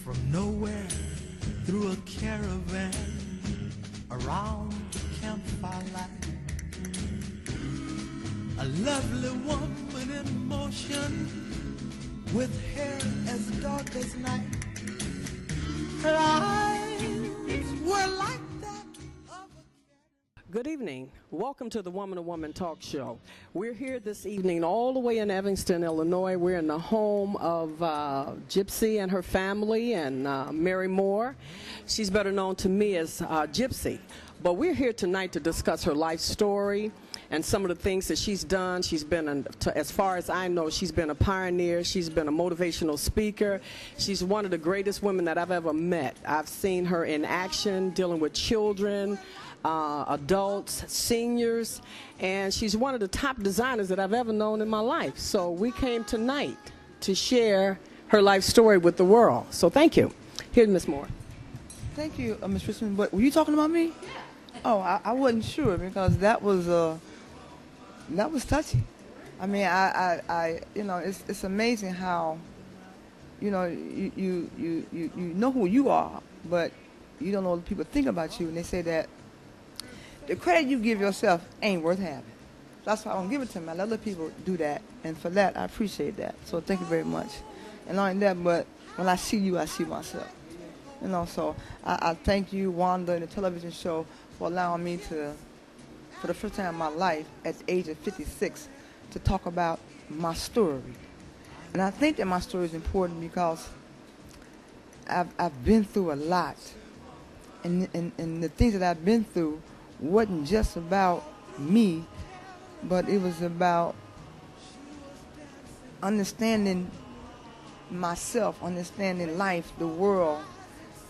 From nowhere through a caravan around the campfire light, a lovely woman in motion with hair as dark as night. Her eyes were like that of a... Good evening. Welcome to the Woman to Woman Talk Show. We're here this evening all the way in Evanston, Illinois. We're in the home of Gypsy and her family and Mary Moore. She's better known to me as Gypsy. But we're here tonight to discuss her life story and some of the things that she's done. She's been, as far as I know, she's been a pioneer. She's been a motivational speaker. She's one of the greatest women that I've ever met. I've seen her in action dealing with children, adults, seniors, and she's one of the top designers that I've ever known in my life. So we came tonight to share her life story with the world. So thank you. Here's Miss Moore. Thank you, Ms. Richmond. But were you talking about me? Oh, I wasn't sure because that was touchy. I mean, I you know, it's amazing how, you know, you know who you are, but you don't know what people think about you, and they say that the credit you give yourself ain't worth having. That's why I don't give it to me. I let other people do that, and for that, I appreciate that. So thank you very much. And not only that, but when I see you, I see myself. You know, so I thank you, Wanda, and the television show for allowing me to, for the first time in my life, at the age of 56, to talk about my story. And I think that my story is important because I've been through a lot. And the things that I've been through wasn't just about me, but it was about understanding myself, understanding life, the world,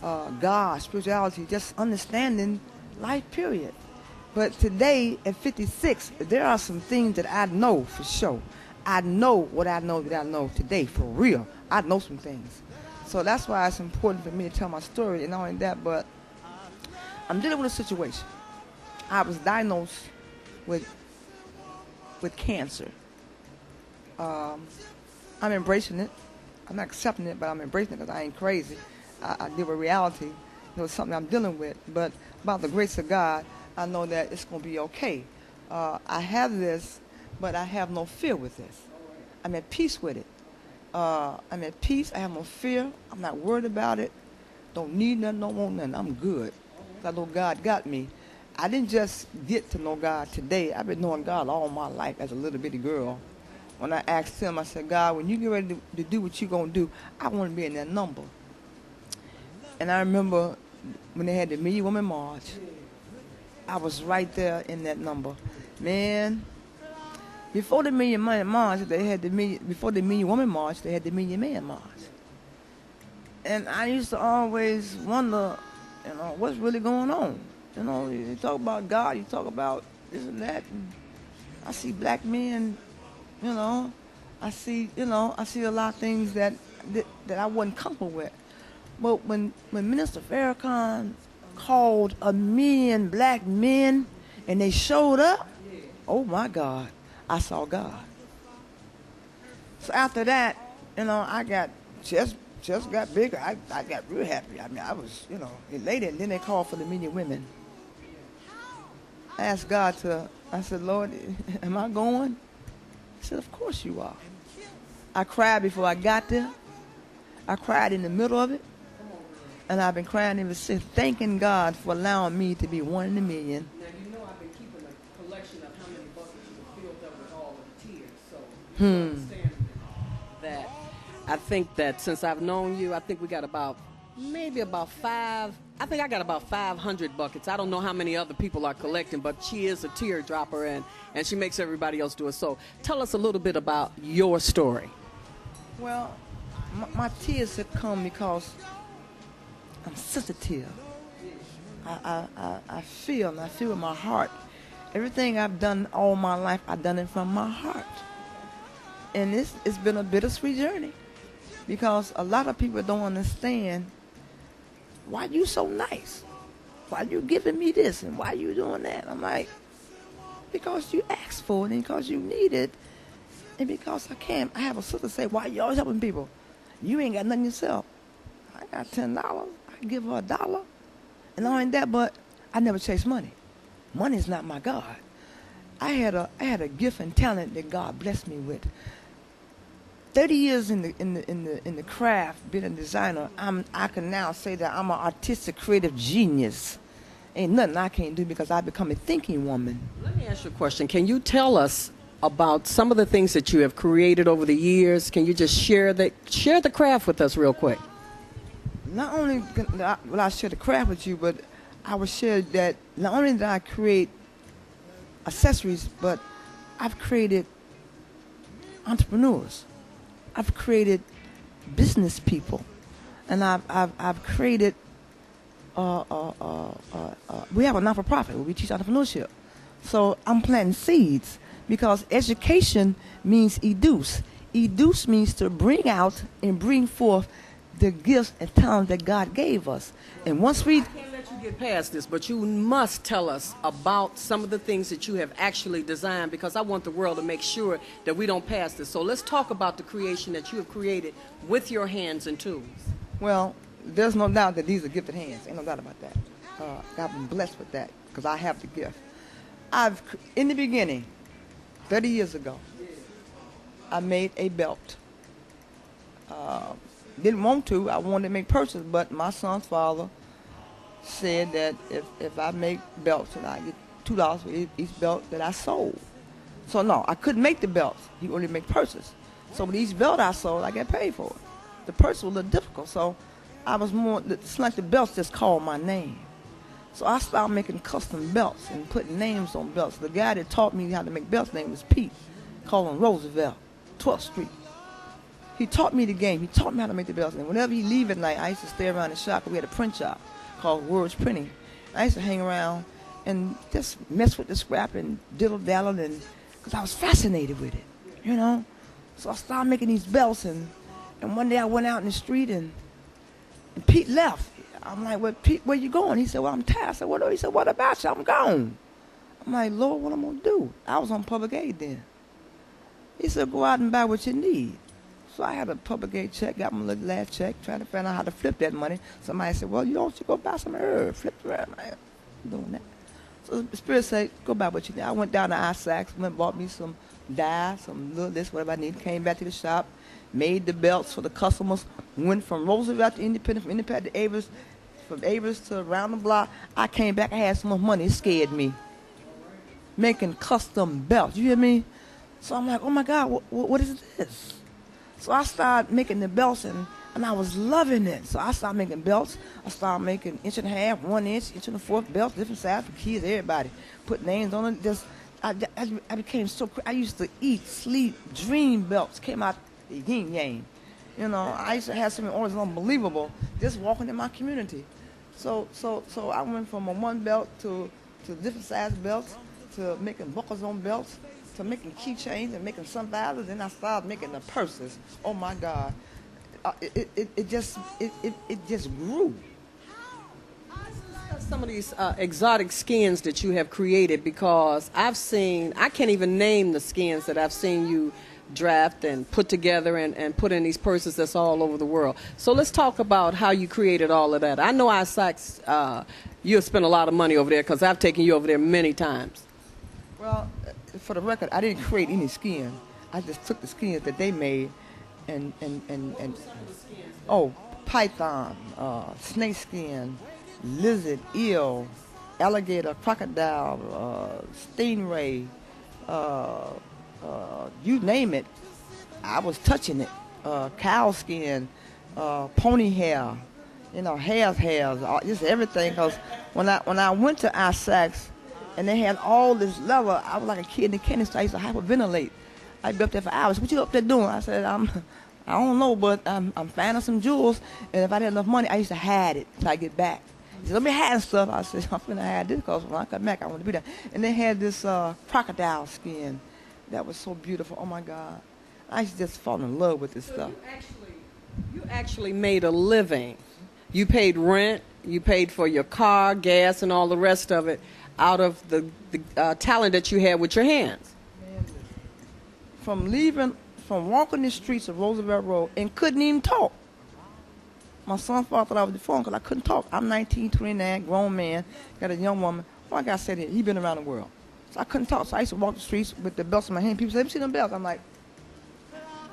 God, spirituality, just understanding life, period. But today, at 56, there are some things that I know for sure. I know what I know that I know today, for real. I know some things. So that's why it's important for me to tell my story. And not only that, but I'm dealing with a situation. I was diagnosed with cancer. I'm embracing it. I'm not accepting it, but I'm embracing it because I ain't crazy. I deal with reality. You know, it's something I'm dealing with. But by the grace of God, I know that it's going to be okay. I have this, but I have no fear with this. I'm at peace with it. I'm at peace. I have no fear. I'm not worried about it. Don't need nothing, don't want nothing. I'm good. I know God got me. I didn't just get to know God today. I've been knowing God all my life as a little bitty girl. When I asked him, I said, God, when you get ready to do what you're going to do, I want to be in that number. And I remember when they had the Million Woman March, I was right there in that number. Man, before the Million Man March, before the Million Woman March, they had the Million Man March. And I used to always wonder, you know, what's really going on? You know, you talk about God, you talk about this and that. And I see black men, you know, I see a lot of things that I wasn't comfortable with. But when Minister Farrakhan called 1 million black men and they showed up, oh my God, I saw God. So after that, you know, I got just got bigger. I got real happy. I mean, I was, you know, elated. And then they called for the million women. I asked God I said, Lord, am I going? He said, of course you are. I cried before I got there. I cried in the middle of it. And I've been crying ever since, thanking God for allowing me to be one in a million. Now, you know I've been keeping a collection of how many buckets you filled up with all of the tears. So you understand that I think that since I've known you, I think we got maybe about five. I think I got about 500 buckets. I don't know how many other people are collecting, but she is a teardropper, and she makes everybody else do it. So tell us a little bit about your story. Well, my tears have come because I'm sensitive. I feel in my heart. Everything I've done all my life, I've done it from my heart. And it's been a bittersweet journey because a lot of people don't understand why you so nice. Why you giving me this and why you doing that? I'm like, because you asked for it and because you need it and because I have a sister say, why you always helping people? You ain't got nothing yourself. I got $10. I can give her $1. And not only that, but I never chase money. Money is not my God. I had a gift and talent that God blessed me with. 30 years in the craft, being a designer, I can now say that I'm an artistic, creative genius. Ain't nothing I can't do because I become a thinking woman. Let me ask you a question. Can you tell us about some of the things that you have created over the years? Can you just share the craft with us real quick? Not only will I share the craft with you, but I will share that not only did I create accessories, but I've created entrepreneurs. I've created business people, and I've created. We have a not-for-profit where we teach entrepreneurship. So I'm planting seeds because education means educe. Educe means to bring out and bring forth the gifts and talents that God gave us. And once we... I can't let you get past this, but you must tell us about some of the things that you have actually designed because I want the world to make sure that we don't pass this. So let's talk about the creation that you have created with your hands and tools. Well, there's no doubt that these are gifted hands. Ain't no doubt about that. I've been blessed with that because I have the gift. In the beginning, 30 years ago, I made a belt. Didn't want to. I wanted to make purses, but my son's father said that if I make belts and I get $2 for each belt that I sold. So no, I couldn't make the belts. He only make purses. So with each belt I sold, I got paid for it. The purse was a little difficult, so I was more, it's like the belts just called my name. So I started making custom belts and putting names on belts. The guy that taught me how to make belts' name was Pete, called him Roosevelt, 12th Street. He taught me the game. He taught me how to make the belts. And whenever he leave at night, I used to stay around the shop. We had a print shop called Words Printing. I used to hang around and just mess with the scrap and diddle-daddle, because I was fascinated with it, you know. So I started making these belts, and one day I went out in the street, and Pete left. I'm like, well, Pete, where you going? He said, well, I'm tired. I said, what? He said, what about you? I'm gone. I'm like, Lord, what I'm going to do? I was on public aid then. He said, go out and buy what you need. So I had a public aid check, got my little last check, trying to find out how to flip that money. Somebody said, well, you don't you go buy some herb, flip it around. I'm doing that. So the Spirit said, go buy what you need. I went down to Isaacs, went and bought me some dye, some little this, whatever I needed, came back to the shop, made the belts for the customers, went from Roosevelt to Independent, from Independent to Avers, from Avers to around the block. I came back, I had so much money, it scared me. Making custom belts, you hear me? So I'm like, oh my God, what is this? So I started making the belts, and I was loving it. So I started making belts. I started making 1.5 inch, 1 inch, 1.25 belts, different size for kids, everybody. Put names on it. I became so, I used to eat, sleep, dream belts. Came out the yin yang. You know, I used to have something always unbelievable just walking in my community. So I went from a one belt to different size belts, to making buckles on belts, to making keychains and making sunvisors. Then I started making the purses. Oh my God, it just grew. Some of these exotic skins that you have created, because I can't even name the skins that I've seen you draft and put together and put in these purses that's all over the world. So let's talk about how you created all of that. I know Isaacs, you'll spend a lot of money over there because I've taken you over there many times. Well, for the record, I didn't create any skin. I just took the skins that they made and python, snake skin, lizard, eel, alligator, crocodile, stingray, you name it, I was touching it. Cow skin, pony hair, you know, hairs, just everything. Because when I went to Isaacs and they had all this leather, I was like a kid in the candy store. I used to hyperventilate. I'd be up there for hours. What you up there doing? I said, I don't know, but I'm finding some jewels. And if I didn't have enough money, I used to hide it until I get back. He said, let me hide stuff. I said, I'm going to hide this because when I come back, I want to be there. And they had this crocodile skin that was so beautiful. Oh, my God. I used to just fall in love with this stuff. You actually made a living. You paid rent. You paid for your car, gas, and all the rest of it out of the talent that you had with your hands? From walking the streets of Roosevelt Road and couldn't even talk. My son thought I was deformed because I couldn't talk. I'm 19, 29, grown man, got a young woman. Well, like I said, he been around the world. So I couldn't talk. So I used to walk the streets with the belts in my hand. People say, let me see them belts. I'm like,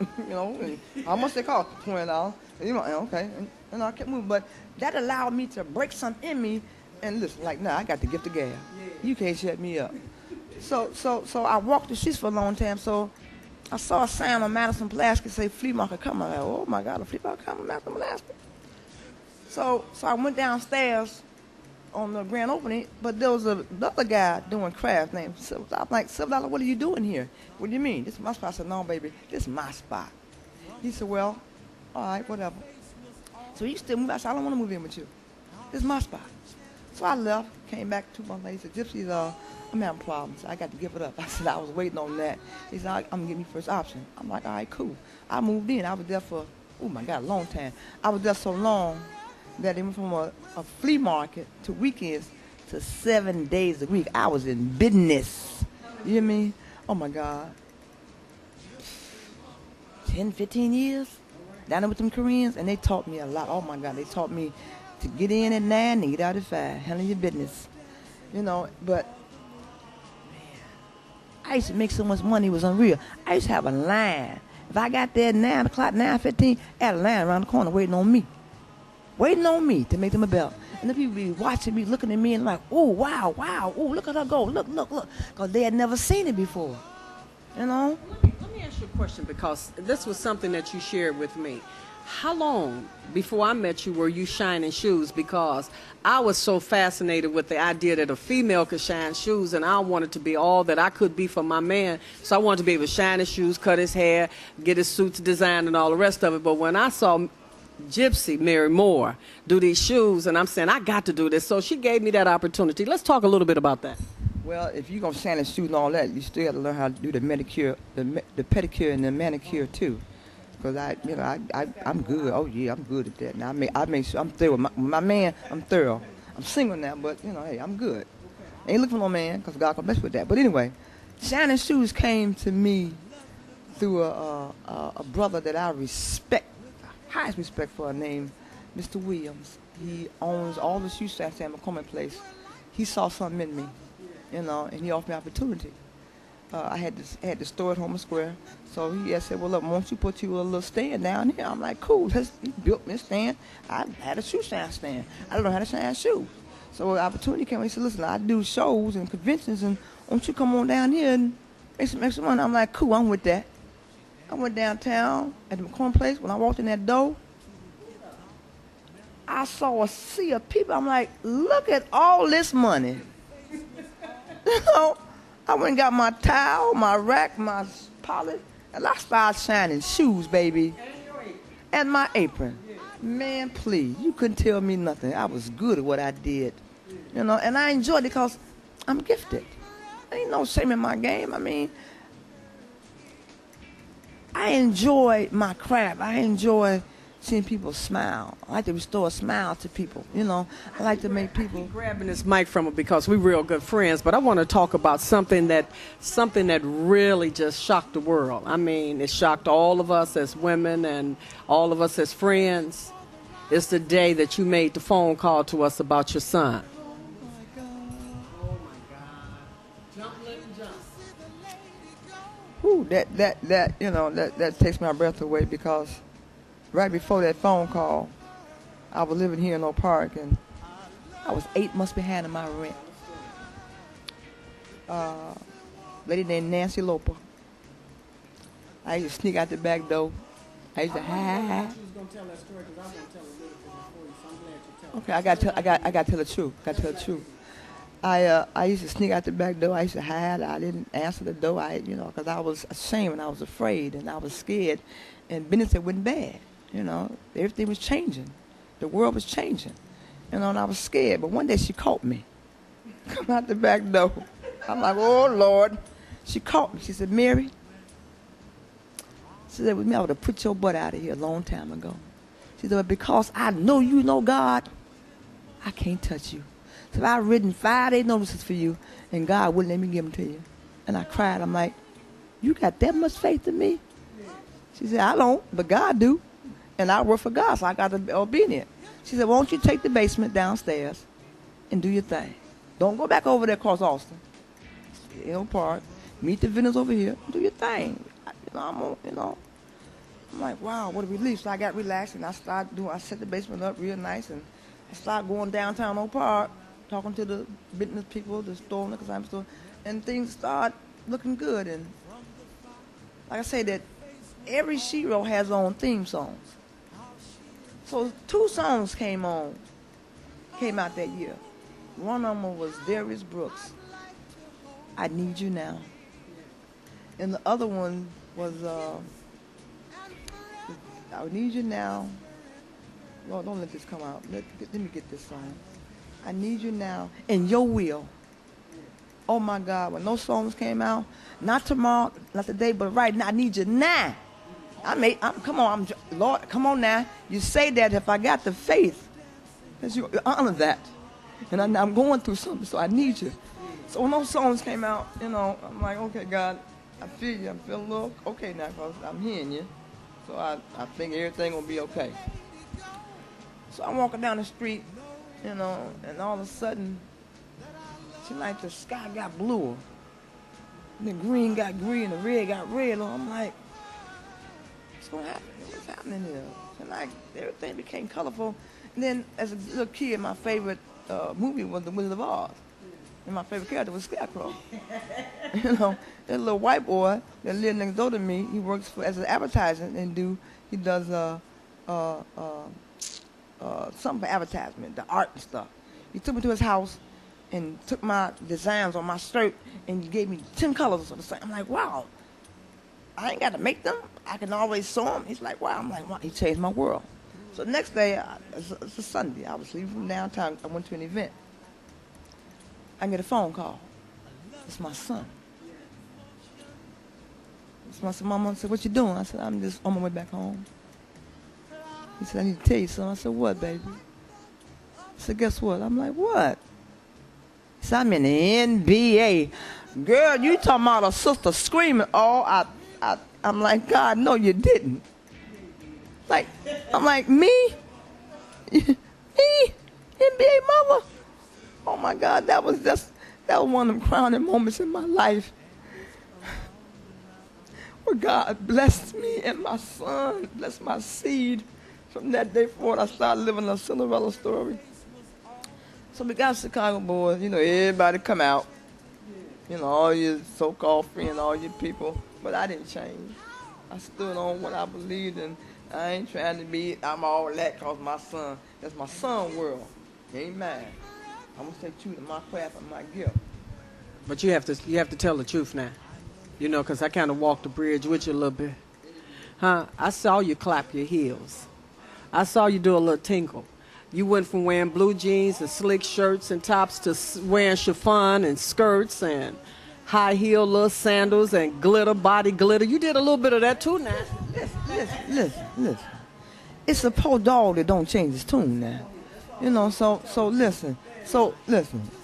you know, how much they cost? $20. You know, okay. And I kept moving. But that allowed me to break something in me and listen, like, nah, I got the gift of gab. You can't shut me up. So I walked the streets for a long time. So I saw a sign on Madison, Pulaski say flea market coming. I'm like, oh my God, a flea market coming, Madison, Pulaski. So I went downstairs on the grand opening, but there was another guy doing crafts named Silver. I'm like, $7, what are you doing here? What do you mean? This is my spot. I said, no, baby, this is my spot. He said, well, all right, whatever. So he still moved. I said, I don't want to move in with you. This is my spot. So I left, came back 2 months later. He said, Gypsy's, I'm having problems. I got to give it up. I said, I was waiting on that. He said, I'm going to give you first option. I'm like, all right, cool. I moved in. I was there for, oh my God, a long time. I was there so long that it went from a flea market to weekends to 7 days a week. I was in business. You hear me? Oh my God. 10, 15 years down there with them Koreans, and they taught me a lot. Oh my God, they taught me to get in at 9 and get out at 5, handle your business. You know, but man, I used to make so much money, it was unreal. I used to have a line. If I got there at 9 o'clock, 9:15, I had a line around the corner waiting on me to make them a belt. And the people be watching me, looking at me and like, oh, wow, oh, look at her go, look. Because they had never seen it before, you know? Let me ask you a question, because this was something that you shared with me. How long before I met you were you shining shoes? Because I was so fascinated with the idea that a female could shine shoes, and I wanted to be all that I could be for my man. So I wanted to be able to shine his shoes, cut his hair, get his suits designed and all the rest of it. But when I saw Gypsy Mary Moore do these shoes, and I'm saying, I got to do this. So she gave me that opportunity. Let's talk a little bit about that. Well, if you're going to shine his shoes and all that, you still got to learn how to do the manicure, the pedicure and the manicure too. Because I'm good. Oh yeah, I'm good at that. Now I make sure I'm thorough. With my man, I'm thorough. I'm single now, but you know, hey, I'm good. Ain't looking for no man, because God can mess with that. But anyway, shining shoes came to me through a brother that I respect, highest respect for, named Mr. Williams. He owns all the shoe shops at McCormick Place. He saw something in me, you know, and he offered me opportunity. I had the store at Homer Square, so he had said, well, look, why don't you put you a little stand down here? I'm like, cool. He built me a stand. I had a shoeshine stand. I don't know how to shine shoes. So the opportunity came. He said, listen, I do shows and conventions, and why don't you come on down here and make some money? I'm like, cool, I'm with that. I went downtown at the McCormick Place. When I walked in that door, I saw a sea of people. I'm like, look at all this money. You know? I went and got my towel, my rack, my polish, and I started shining shoes, baby. And my apron. Man, please, you couldn't tell me nothing. I was good at what I did. You know, and I enjoyed it because I'm gifted. Ain't no shame in my game. I mean, I enjoy my craft. I enjoy seeing people smile. I like to restore a smile to people, you know. I like to make people... grabbing this mic from her because we're real good friends, but I want to talk about something that really just shocked the world. I mean, it shocked all of us as women and all of us as friends. It's the day that you made the phone call to us about your son. Oh my God. Jump, little jump. Ooh, that you know, that takes my breath away, because right before that phone call, I was living here in Oak Park, and I was 8 months behind in my rent. Lady named Nancy Loper. I used to sneak out the back door. I used to hide. Okay, I got to tell the truth. I used to sneak out the back door. I used to hide. I didn't answer the door. Because I was ashamed and I was afraid and I was scared, and business went bad. You know, everything was changing. The world was changing. You know, and I was scared. But one day she caught me. Come out the back door. I'm like, oh, Lord. She caught me. She said, Mary, she said, with me, I would have put your butt out of here a long time ago. She said, but because I know you know God, I can't touch you. So I've written 5-day notices for you, and God wouldn't let me give them to you. And I cried. I'm like, you got that much faith in me? She said, I don't, but God do. And I work for God, so I got to be obedient. She said, won't you take the basement downstairs and do your thing? Don't go back over there across Austin. Park. Meet the vendors over here. Do your thing. I'm like, wow, what a relief. So I got relaxed, and I set the basement up real nice, and I started going downtown Oak Park, talking to the business people, the store, the consignment store, and things started looking good. And like I say, that every sheetrow has its own theme songs. So 2 songs came out that year. One of them was Darius Brooks, I Need You Now. And the other one was I Need You Now. Lord, don't let this come out. Let me get this song. I Need You Now and Your Will. Oh my God, when those songs came out, not tomorrow, not today, but right now, I need you now. Lord, come on now. You say that if I got the faith, because you honor that. And I'm going through something, so I need you. So when those songs came out, I'm like, okay, God, I feel you. I feel a little okay now because I'm hearing you. So I think everything will be okay. So I'm walking down the street, and all of a sudden, seemed like the sky got bluer. And the green got green, and the red got red. And I'm like, what's happening here? And like everything became colorful. And then as a little kid, my favorite movie was The Wizard of Oz. And my favorite character was Scarecrow. That little white boy that lived next door to me, he works as an advertiser and he does something for advertisement, the art and stuff. He took me to his house and took my designs on my shirt and he gave me 10 colors of the same. I'm like, wow, I ain't got to make them. I can always sew them. He's like, wow. I'm like, wow. He changed my world. So the next day, it's a Sunday. I was leaving from downtown. I went to an event. I get a phone call. It's my son. So Mama said, what you doing? I said, I'm just on my way back home. He said, I need to tell you something. I said, what, baby? I said, guess what? I'm like, what? He said, I'm in the NBA. Girl, you talking about a sister screaming. Oh, I'm like, God, no, you didn't. I'm like, me? Me? NBA mother? Oh my God, that was one of the crowning moments in my life. Where God blessed me and my son, blessed my seed. From that day forward, I started living a Cinderella story. So we got Chicago boys, everybody come out. All your so-called friends, all your people. But I didn't change. I stood on what I believed in. I ain't trying to be, I'm all that because my son, that's my son's world. He ain't mine. I'm going to stay true to my craft and my gift. But you have to tell the truth now. Because I kind of walked the bridge with you a little bit. I saw you clap your heels. I saw you do a little tinkle. You went from wearing blue jeans and slick shirts and tops to wearing chiffon and skirts and high heel little sandals and body glitter. You did a little bit of that too now. Listen. It's a poor dog that don't change his tune now. So listen.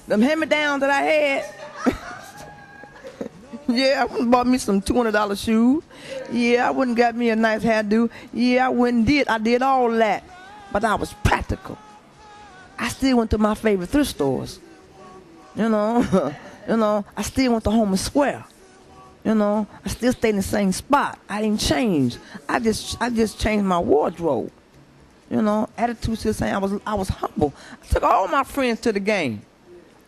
Them hand-me-downs that I had, yeah, I wouldn't have bought me some $200 shoes. Yeah, I wouldn't got me a nice hairdo. Yeah, I did all that. But I was practical. I still went to my favorite thrift stores. I still went to Home and Square. I still stayed in the same spot. I didn't change. I just changed my wardrobe. Attitude still the same. I was humble. I took all my friends to the game.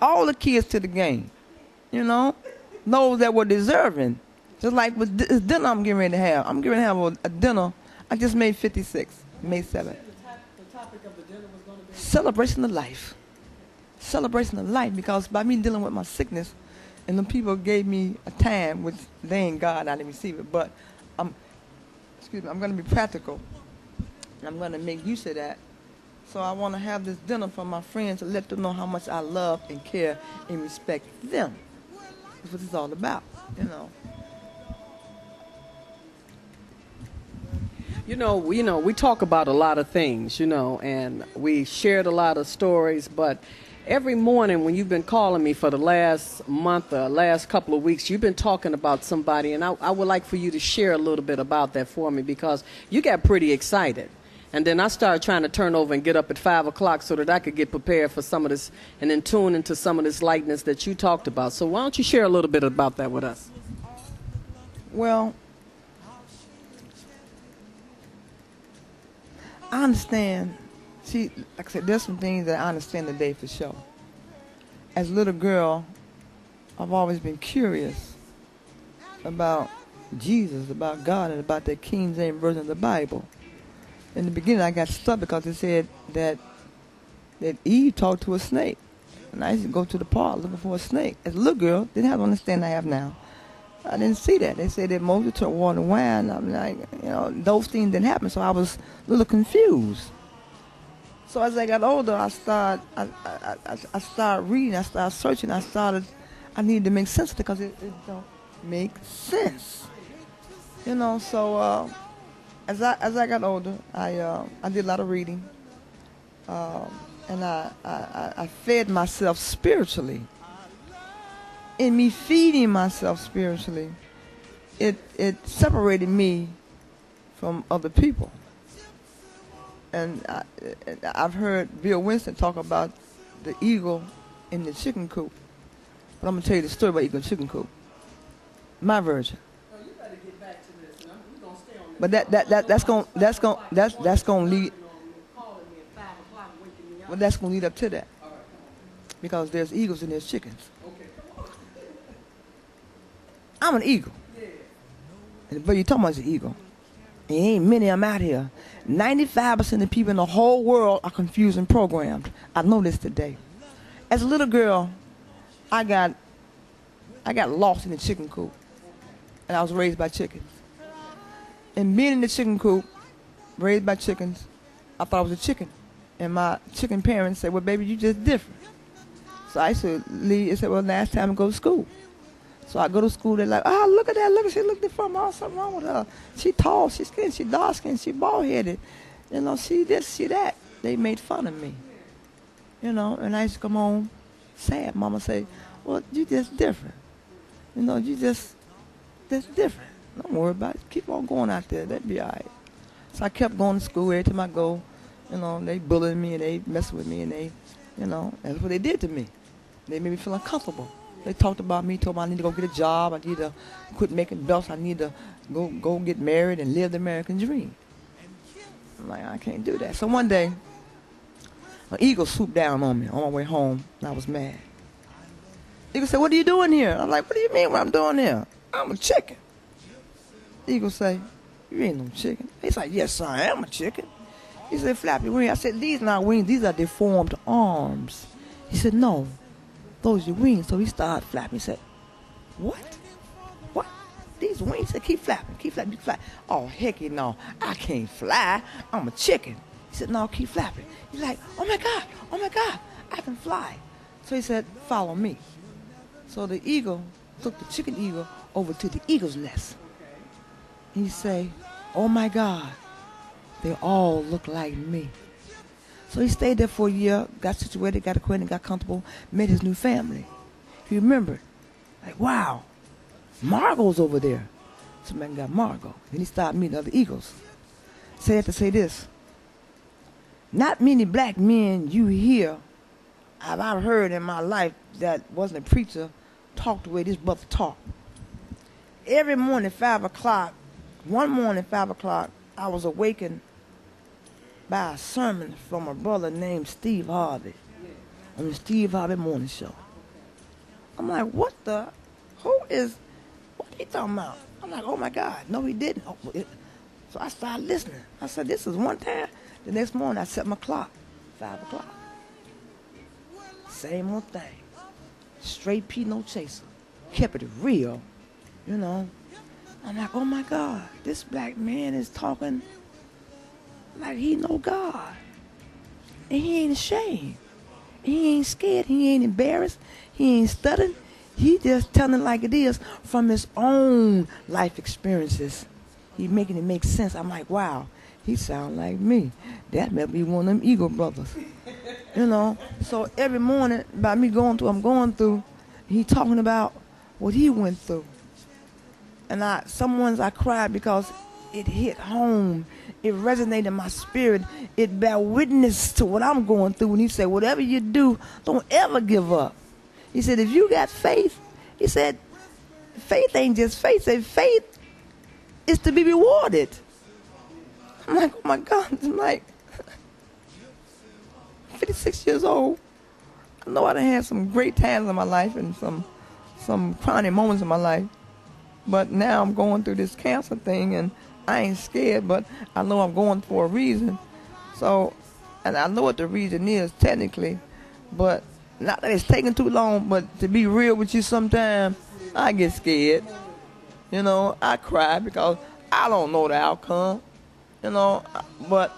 All the kids to the game. Those that were deserving. Just like with this dinner I'm getting ready to have. I'm getting ready to have a dinner. I just made 56, May 7th. The topic of the dinner was going to be celebration of life. Celebration of life, because by me dealing with my sickness, and the people gave me a time, which they ain't God, I didn't receive it, but I'm going to be practical. And I'm going to make use of that. So I want to have this dinner for my friends to let them know how much I love and care and respect them. That's what it's all about, we talk about a lot of things, and we shared a lot of stories, but Every morning when you've been calling me for the last month or last couple of weeks, you've been talking about somebody, and I would like for you to share a little bit about that for me, because you got pretty excited. And then I started trying to turn over and get up at 5 o'clock so that I could get prepared for some of this and then tune into some of this lightness that you talked about. So why don't you share a little bit about that with us? Well, I understand. See, like I said, there's some things that I understand today for sure. As a little girl, I've always been curious about Jesus, about God, and about the King James Version of the Bible. In the beginning, I got stuck because it said that Eve talked to a snake. And I used to go to the park looking for a snake. As a little girl, didn't have the understanding I have now. I didn't see that. They said that Moses turned water to wine. I'm like, those things didn't happen, so I was a little confused. So as I got older, I started reading, I started searching, I needed to make sense of it because it don't make sense. So as I got older, I did a lot of reading, and I fed myself spiritually. In me feeding myself spiritually, it separated me from other people. And I've heard Bill Winston talk about the eagle in the chicken coop. But I'm going to tell you the story about eagle in the chicken coop. My version. Oh, you better get back to this, and we're going to stay on this. But that's going to lead. Well, that's going to lead up to that. Because there's eagles and there's chickens. I'm an eagle. But you're talking about an eagle. There ain't many of them out here. 95% of the people in the whole world are confused and programmed. I know this today. As a little girl, I got lost in the chicken coop. And I was raised by chickens. And being in the chicken coop, raised by chickens, I thought I was a chicken. And my chicken parents said, well, baby, you just different. So I used to leave and said, well, last time I go to school. So I go to school, they're like, oh, look at that, look different. Oh, something wrong with her. She tall, she skinny, she dark skinned, she bald headed. She this, she that. They made fun of me. And I used to come home sad. Mama say, well, you just different. You just different. Don't worry about it. Keep on going out there. That'd be all right. So I kept going to school. Every time I go, they bullying me and they messing with me and they, that's what they did to me. They made me feel uncomfortable. They talked about me, told me I need to go get a job, I need to quit making belts, I need to go get married and live the American dream. I'm like, I can't do that. So one day, an eagle swooped down on me on my way home, and I was mad. The eagle said, what are you doing here? I'm like, what do you mean what I'm doing here? I'm a chicken. The eagle say, you ain't no chicken. He's like, yes, I am a chicken. He said, flap your wings. I said, these are not wings, these are deformed arms. He said, no. Those are your wings. So he started flapping. He said, what? What? These wings? He said, keep flapping, keep flapping, keep flapping. Oh, heck no, I can't fly. I'm a chicken. He said, no, keep flapping. He's like, oh my God, I can fly. So he said, follow me. So the eagle took the chicken eagle over to the eagle's nest. He say, oh my God, they all look like me. So he stayed there for a year, got situated, got acquainted, got comfortable, met his new family. He remembered, like, wow, Margo's over there. So man got Margo. Then he started meeting other eagles. So he had to say this. Not many black men you hear have I heard in my life that wasn't a preacher talk the way this brother talked. Every morning, 5 o'clock, one morning, 5 o'clock, I was awakened by a sermon from a brother named Steve Harvey on the Steve Harvey Morning Show. I'm like, what are he talking about? I'm like, oh my God, no he didn't. So I started listening. I said, this is one time. The next morning I set my clock, 5 o'clock. Same old thing. Straight P, no chaser. Kept it real, I'm like, oh my God, this black man is talking like he know God. And he ain't ashamed. He ain't scared. He ain't embarrassed. He ain't stuttering. He just telling like it is from his own life experiences. He making it make sense. I'm like, wow. he sound like me. That may be one of them Eagle brothers. You know, so every morning, by me going through, I'm going through, he talking about what he went through. And some ones I cried because it hit home. It resonated in my spirit. It bear witness to what I'm going through. And he said, whatever you do, don't ever give up. He said, if you got faith, he said, faith ain't just faith. He said, faith is to be rewarded. I'm like, oh my God. I'm like, 56 years old. I know I done had some great times in my life and some crying moments in my life. But now I'm going through this cancer thing, and I ain't scared, but I know I'm going for a reason. So, and I know what the reason is technically, but not that it's taking too long, but to be real with you sometimes, I get scared. You know, I cry because I don't know the outcome, you know, but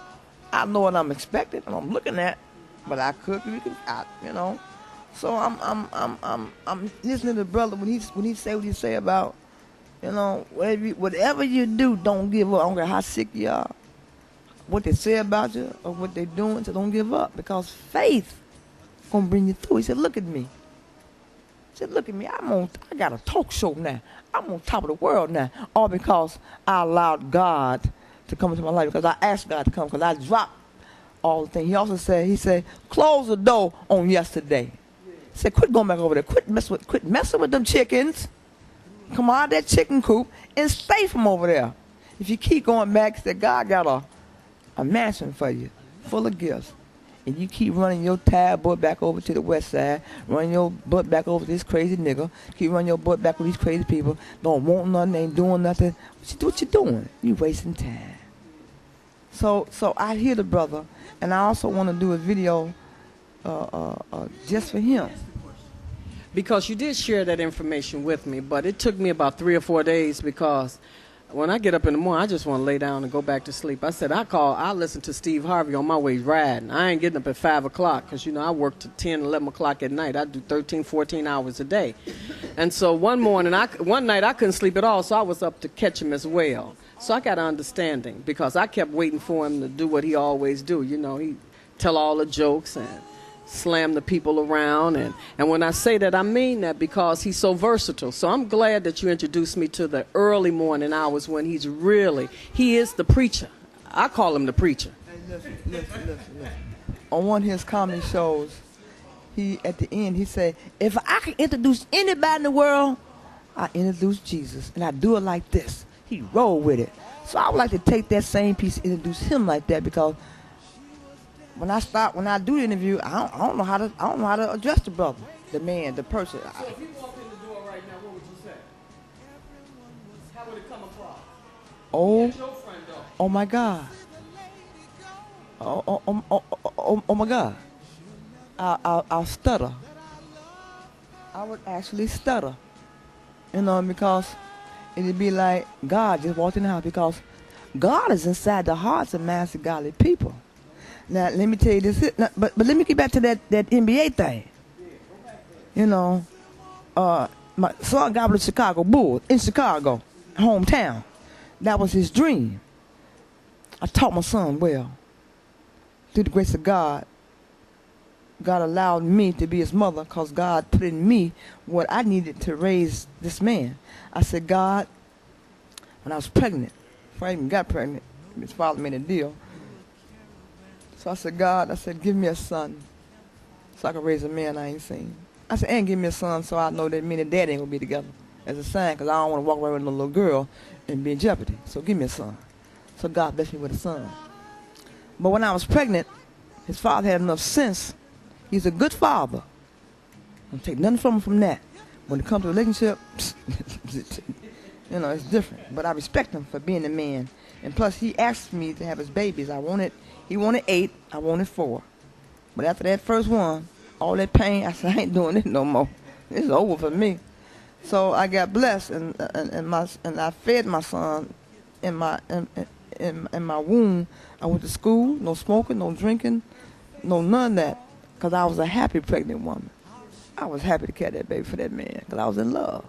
I know what I'm expecting and I'm looking at, but I could, you know. So I'm listening to the brother when he say what he say about, you know, whatever you do, don't give up. I don't care how sick you are, what they say about you or what they're doing, so don't give up, because faith gonna bring you through. He said, look at me. He said, look at me. I got a talk show now. I'm on top of the world now, all because I allowed God to come into my life, because I asked God to come, because I dropped all the things. He also said, close the door on yesterday. He said, quit going back over there. Quit messing with them chickens. Come out of that chicken coop and stay from over there. If you keep going back, he said, God got a mansion for you, full of gifts. And you keep running your tired butt back over to the west side, running your butt back over to this crazy nigga, keep running your butt back with these crazy people, don't want nothing, ain't doing nothing. What you doing? You wasting time. So I hear the brother, and I also want to do a video just for him. Because you did share that information with me, but it took me about 3 or 4 days, because when I get up in the morning, I just want to lay down and go back to sleep. I said, I listen to Steve Harvey on my way riding. I ain't getting up at 5 o'clock because, you know, I work to 10, 11 o'clock at night. I do 13, 14 hours a day. And so one night I couldn't sleep at all, so I was up to catch him as well. So I got an understanding, because I kept waiting for him to do what he always do. You know, he tell all the jokes and slam the people around, and when I say that, I mean that, because he's so versatile. So I'm glad that you introduced me to the early morning hours when he is the preacher. I call him the preacher. Hey, listen. On one of his comedy shows, at the end he said, if I can introduce anybody in the world, I introduce Jesus, and I do it like this. He rolled with it. So I would like to take that same piece and introduce him like that, because when I do the interview, I don't know how to address the brother, the man, the person. So if you walked in the door right now, what would you say? How would it come across? Oh my God. Oh my God. I'll stutter. I would actually stutter, you know, because it'd be like God just walked in the house, because God is inside the hearts of master godly people. Now, let me tell you this, but let me get back to that NBA thing. You know, my son got with the Chicago Bulls in Chicago, hometown. That was his dream. I taught my son well. Through the grace of God, God allowed me to be his mother, because God put in me what I needed to raise this man. I said, God, when I was pregnant, before I even got pregnant, his father made a deal. So I said, God, give me a son so I can raise a man I ain't seen. I said, and give me a son so I know that me and dad ain't going to be together as a sign, because I don't want to walk around with a little girl and be in jeopardy. So give me a son. So God blessed me with a son. But when I was pregnant, his father had enough sense. He's a good father. I don't take nothing from him from that. When it comes to a relationship, you know, it's different. But I respect him for being a man. And plus, he asked me to have his babies. He wanted 8, I wanted 4. But after that first one, all that pain, I said, I ain't doing it no more. It's over for me. So I got blessed, and I fed my son in my womb. I went to school, no smoking, no drinking, no none of that, because I was a happy pregnant woman. I was happy to carry that baby for that man, because I was in love.